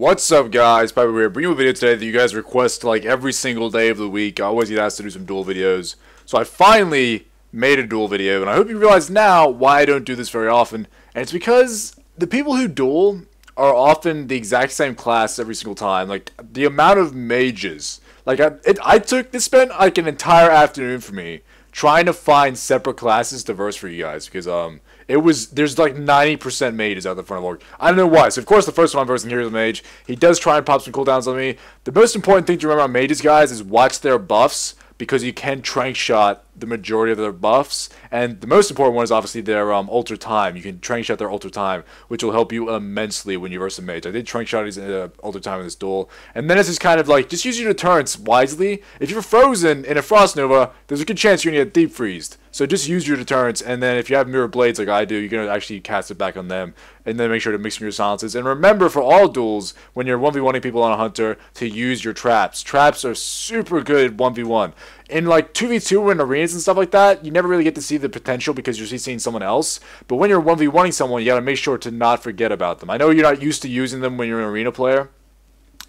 What's up, guys? Pypo here, bringing you a video today that you guys request like every single day of the week. I always get asked to do some duel videos, so I finally made a duel video, and I hope you realize now why I don't do this very often. And it's because the people who duel are often the exact same class every single time. Like the amount of mages, like this spent like an entire afternoon for me trying to find separate classes to verse for you guys because there's like 90% mages out the front of org. I don't know why. So of course the first one I'm versing here is a mage. He does try and pop some cooldowns on me. The most important thing to remember on mages, guys, is watch their buffs, because you can trank shot the majority of their buffs, and the most important one is obviously their ultra time. You can trank shot their ultra time, which will help you immensely when you verse a mage. I did trank shot his ultra time in this duel, and then it's just kind of like, just use your deterrents wisely. If you're frozen in a frost nova, there's a good chance you're gonna get deep freezed. So just use your deterrents, and then if you have mirror blades like I do, you're gonna actually cast it back on them, and then make sure to mix your silences. And remember, for all duels, when you're 1v1ing people on a hunter, to use your traps. Traps are super good 1v1. In like 2v2 in arenas and stuff like that, you never really get to see the potential because you're seeing someone else. But when you're 1v1ing someone, you gotta make sure to not forget about them. I know you're not used to using them when you're an arena player,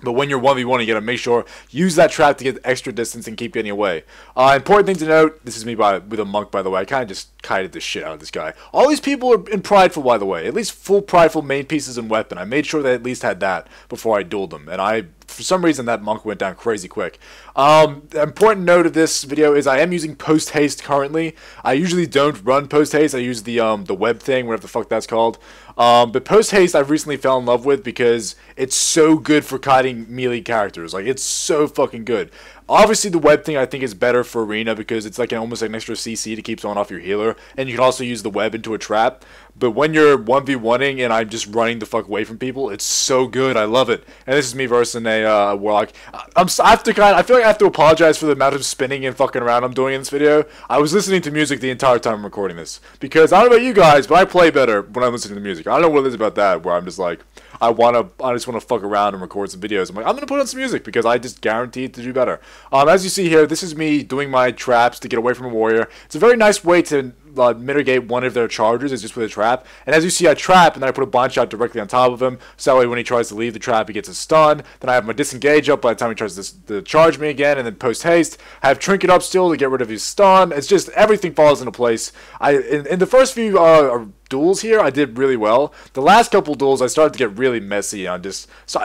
but when you're 1v1, you gotta make sure, use that trap to get extra distance and keep getting away. Important thing to note, this is me with a monk, by the way. I kind of just kited the shit out of this guy. All these people are in prideful, by the way. At least full prideful main pieces and weapon. I made sure they at least had that before I dueled them. And for some reason, that monk went down crazy quick. The important note of this video is I am using post-haste currently. I usually don't run post-haste. I use the web thing, whatever the fuck that's called. But post-haste I've recently fell in love with because it's so good for kiting melee characters. Like, it's so fucking good. Obviously, the web thing I think is better for arena because it's like almost like an extra CC to keep someone off your healer, and you can also use the web into a trap. But when you're 1v1ing and I'm just running the fuck away from people, it's so good. I love it. And this is me versing a warlock. I feel like I have to apologize for the amount of spinning and fucking around I'm doing in this video. I was listening to music the entire time I'm recording this because I don't know about you guys, but I play better when I'm listening to music. I don't know what it is about that where I'm just like, I just want to fuck around and record some videos. I'm like, I'm going to put on some music because I just guaranteed to do better. As you see here, this is me doing my traps to get away from a warrior. It's a very nice way to mitigate one of their charges, is just with a trap. And as you see, I trap, and then I put a blind shot directly on top of him, so that way when he tries to leave the trap, he gets a stun. Then I have my disengage up by the time he tries to charge me again, and then post haste. I have trinket up still to get rid of his stun. It's just, everything falls into place. In the first few duels here, I did really well. The last couple duels, I started to get really messy. I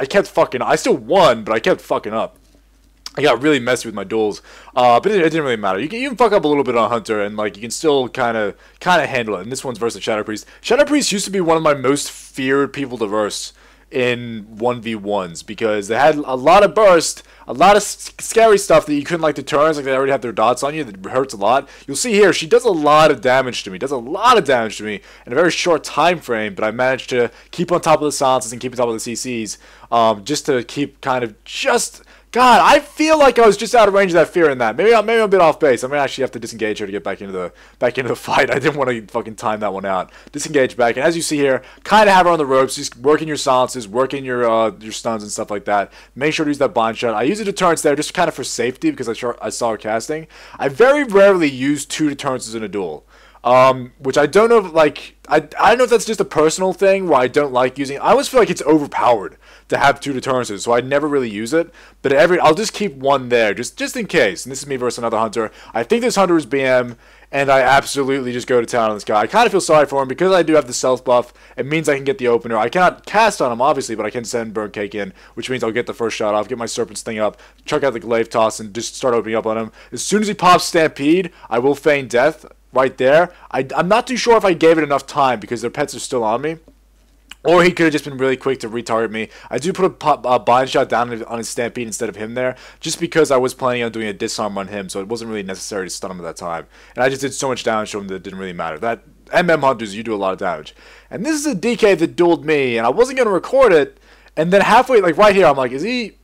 kept fucking, I still won, but I kept fucking up. I got really messy with my duels, but it didn't really matter. You can fuck up a little bit on Hunter, and like you can still kind of handle it. And this one's versus Shadow Priest. Shadow Priest used to be one of my most feared people to verse in 1v1s because they had a lot of burst, a lot of scary stuff that you couldn't like the turns, like they already have their dots on you, that hurts a lot. You'll see here, she does a lot of damage to me, in a very short time frame, but I managed to keep on top of the silences and keep on top of the CCs, just to keep God, I feel like I was just out of range of that fear in that. Maybe I'm a bit off base. I'm gonna actually have to disengage her to get back into the fight. I didn't want to fucking time that one out. Disengage back, and as you see here, kind of have her on the ropes. Just working your silences, working your stuns and stuff like that. Make sure to use that blind shot. I use a deterrence there just kind of for safety because I saw her casting. I very rarely use 2 deterrences in a duel. Which I don't know if, like, I don't know if that's just a personal thing where I don't like using. I always feel like it's overpowered to have 2 deterrences, so I never really use it. But I'll just keep one there, just in case. And this is me versus another hunter. I think this hunter is BM, and I absolutely just go to town on this guy. I kind of feel sorry for him because I do have the self buff. It means I can get the opener. I cannot cast on him, obviously, but I can send Burn Cake in, which means I'll get the first shot off, get my Serpent's thing up, chuck out the Glaive Toss, and just start opening up on him. As soon as he pops Stampede, I will feign death. Right there. I'm not too sure if I gave it enough time because their pets are still on me. Or he could have just been really quick to retarget me. I do put a bind shot down on his Stampede instead of him there, just because I was planning on doing a disarm on him, so it wasn't really necessary to stun him at that time. And I just did so much damage to him that it didn't really matter. That MM Hunters, you do a lot of damage. And this is a DK that dueled me, and I wasn't going to record it, and then halfway, like right here, I'm like, is he...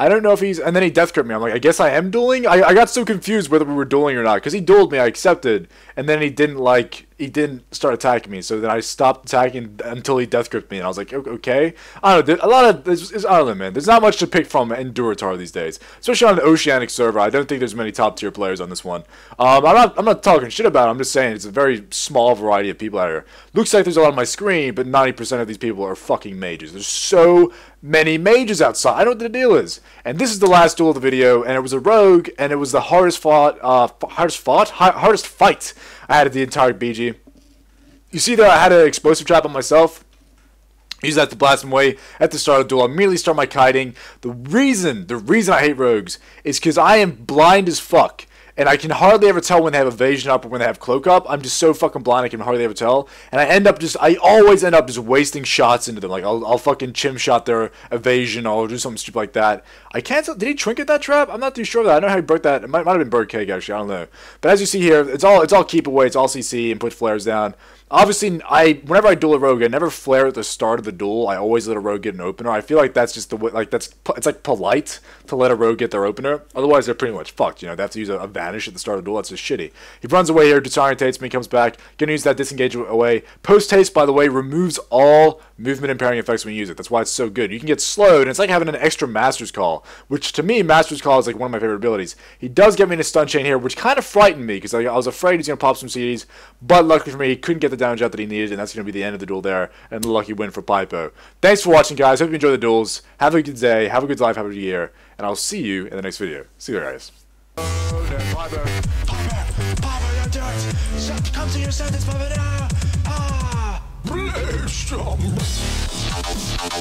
I don't know if he's... And then he death gripped me. I'm like, I guess I am dueling? I got so confused whether we were dueling or not. Because he dueled me, I accepted. And then he didn't start attacking me. So then I stopped attacking until he death gripped me. And I was like, okay. I don't know. I don't know, man. There's not much to pick from in Durotar these days. Especially on an Oceanic server. I don't think there's many top tier players on this one. I'm not talking shit about it. I'm just saying it's a very small variety of people out here. Looks like there's a lot on my screen, but 90% of these people are fucking mages. There's so many mages outside. I don't know what the deal is. And this is the last duel of the video, and it was a rogue, and it was the hardest fight I had at the entire BG. You see that I had an explosive trap on myself. Use that to blast him away at the start of the duel. I immediately start my kiting. The reason I hate rogues is because I am blind as fuck. And I can hardly ever tell when they have evasion up or when they have cloak up. I'm just so fucking blind I can hardly ever tell. And I always end up just wasting shots into them. Like, I'll fucking chim shot their evasion or I'll do something stupid like that. I can't tell, did he trinket that trap? I'm not too sure of that. I don't know how he broke that. It might have been bird cake actually, I don't know. But as you see here, it's all keep away, it's all CC and put flares down. Obviously, whenever I duel a rogue, I never flare at the start of the duel. I always let a rogue get an opener. I feel like that's just the way, it's like polite to let a rogue get their opener. Otherwise, they're pretty much fucked. You know, they have to use a vanish at the start of the duel. That's just shitty. He runs away here, disorientates me, comes back. Gonna use that disengage away. Post haste, by the way, removes all movement impairing effects when you use it. That's why it's so good. You can get slowed, and it's like having an extra Master's Call, which to me, Master's Call is like one of my favorite abilities. He does get me in a stun chain here, which kind of frightened me because I was afraid he's gonna pop some CDs, but luckily for me, he couldn't get the damage out that he needed, and that's going to be the end of the duel there, and the lucky win for Pypo. Thanks for watching, guys. Hope you enjoy the duels. Have a good day, have a good life, have a good year, and I'll see you in the next video. See you there, guys. Pypo, you're dirt. Come to your sentence, Pypo now. Ah! Blast 'em.